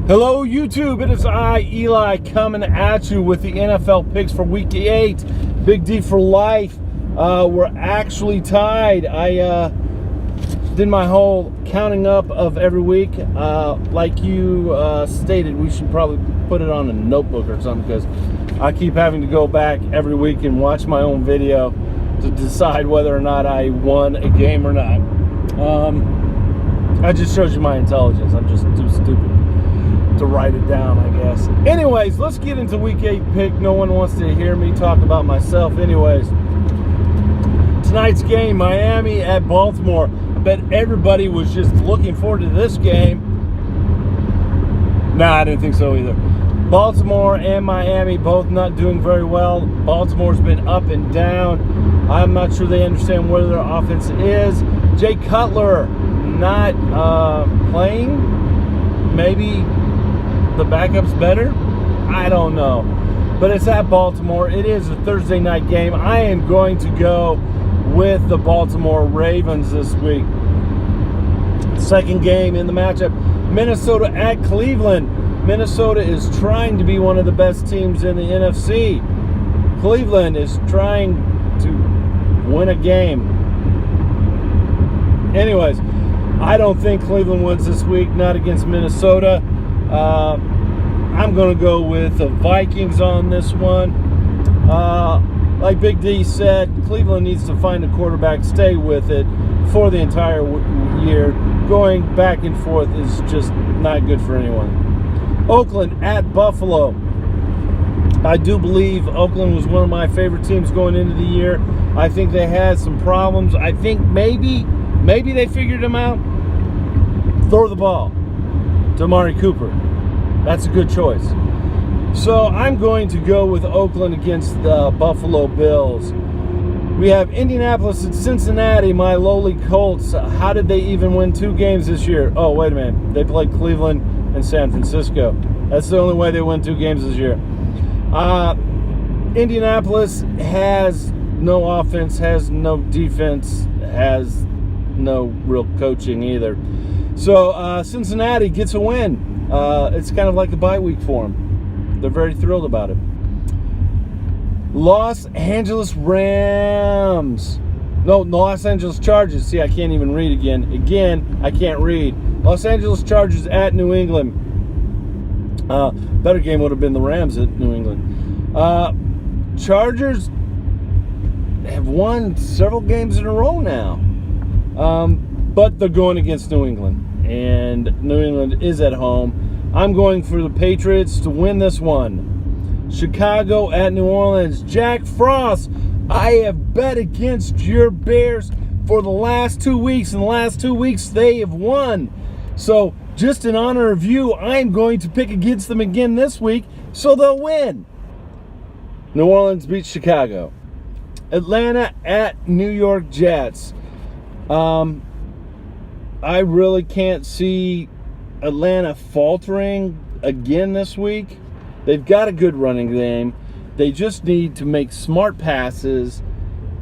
Hello YouTube, it is I, Eli, coming at you with the NFL picks for Week 8. Big D for life. We're actually tied. I did my whole counting up of every week. Like you stated, we should probably put it on a notebook or something, because I keep having to go back every week and watch my own video to decide whether or not I won a game or not. I just showed you my intelligence. I'm just too stupid to write it down, I guess. Anyways, let's get into Week 8 pick. No one wants to hear me talk about myself. Anyways, tonight's game, Miami at Baltimore. I bet everybody was just looking forward to this game. Nah, I didn't think so either. Baltimore and Miami both not doing very well. Baltimore's been up and down. I'm not sure they understand where their offense is. Jay Cutler not playing. Maybe the backup's better? I don't know. But it's at Baltimore. It is a Thursday night game. I am going to go with the Baltimore Ravens this week. Second game in the matchup, Minnesota at Cleveland. Minnesota is trying to be one of the best teams in the NFC. Cleveland is trying to win a game. Anyways, I don't think Cleveland wins this week, not against Minnesota. I'm going to go with the Vikings on this one. Like Big D said, Cleveland needs to find a quarterback, stay with it for the entire year. Going back and forth is just not good for anyone. Oakland at Buffalo. I do believe Oakland was one of my favorite teams going into the year. I think they had some problems. I think maybe they figured them out. Throw the ball to Amari Cooper. That's a good choice. So I'm going to go with Oakland against the Buffalo Bills. We have Indianapolis at Cincinnati, my lowly Colts. How did they even win 2 games this year? Oh, wait a minute. They played Cleveland and San Francisco. That's the only way they win 2 games this year. Indianapolis has no offense, has no defense, has no real coaching either. So Cincinnati gets a win. It's kind of like a bye week for them. They're very thrilled about it. Los Angeles Rams. No, Los Angeles Chargers. See, I can't even read again. I can't read. Los Angeles Chargers at New England. Better game would have been the Rams at New England. Chargers have won several games in a row now. But they're going against New England. And New England is at home. I'm going for the Patriots to win this one. Chicago at New Orleans. Jack Frost, I have bet against your Bears for the last 2 weeks. In the last 2 weeks, they have won. So, just in honor of you, I'm going to pick against them again this week, so they'll win. New Orleans beats Chicago. Atlanta at New York Jets. I really can't see Atlanta faltering again this week. They've got a good running game. They just need to make smart passes.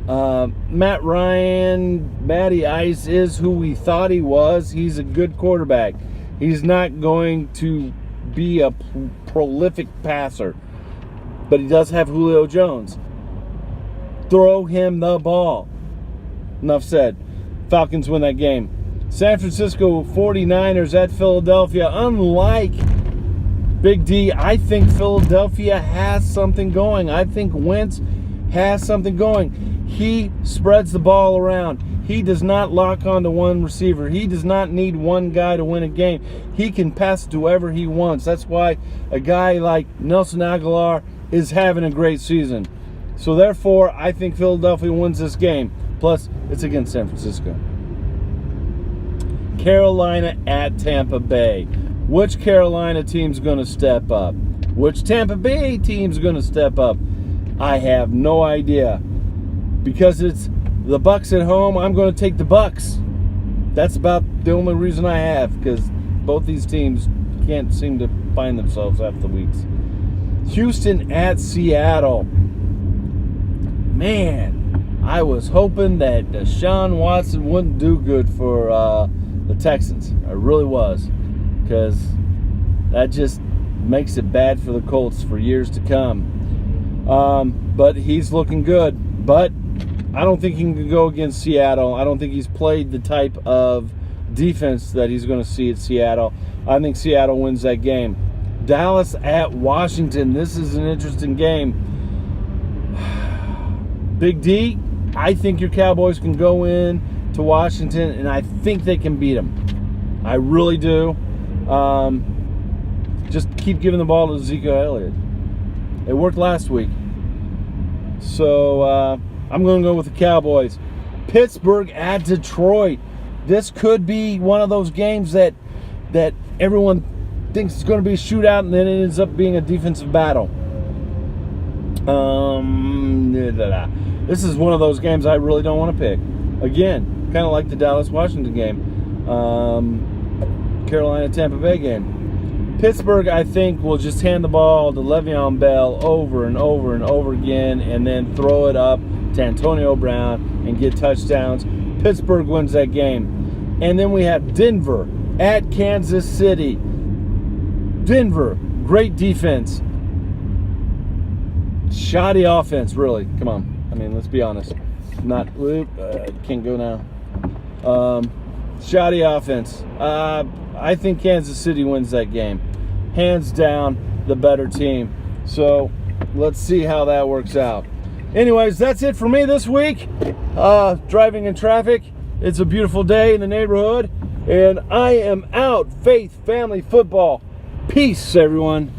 Matt Ryan, Matty Ice is who we thought he was. He's a good quarterback. He's not going to be a prolific passer, but he does have Julio Jones. Throw him the ball. Enough said. Falcons win that game. San Francisco 49ers at Philadelphia. Unlike Big D, I think Philadelphia has something going. I think Wentz has something going. He spreads the ball around. He does not lock onto one receiver. He does not need one guy to win a game. He can pass to whoever he wants. That's why a guy like Nelson Aguilar is having a great season. So therefore, I think Philadelphia wins this game. Plus, it's against San Francisco. Carolina at Tampa Bay. Which Carolina team's going to step up? Which Tampa Bay team's going to step up? I have no idea. Because it's the Bucs at home, I'm going to take the Bucs. That's about the only reason I have, because both these teams can't seem to find themselves after the weeks. Houston at Seattle. Man, I was hoping that Deshaun Watson wouldn't do good for the Texans. I really was. Because that just makes it bad for the Colts for years to come. But he's looking good. But I don't think he can go against Seattle. I don't think he's played the type of defense that he's going to see at Seattle. I think Seattle wins that game. Dallas at Washington. This is an interesting game. Big D, I think your Cowboys can go in to Washington, and I think they can beat them. I really do. Just keep giving the ball to Ezekiel Elliott. It worked last week. So I'm going to go with the Cowboys. Pittsburgh at Detroit. This could be one of those games that everyone thinks it's going to be a shootout, and then it ends up being a defensive battle. This is one of those games I really don't want to pick. Again, kind of like the Dallas-Washington game. Carolina-Tampa Bay game. Pittsburgh, I think, will just hand the ball to Le'Veon Bell over and over and over again and then throw it up to Antonio Brown and get touchdowns. Pittsburgh wins that game. And then we have Denver at Kansas City. Denver, great defense. Shoddy offense, really. Come on. I mean, let's be honest. Can't go now. Shoddy offense. I think Kansas City wins that game. Hands down, the better team. So let's see how that works out. Anyways, that's it for me this week. Driving in traffic. It's a beautiful day in the neighborhood. And I am out. Faith, family, football. Peace, everyone.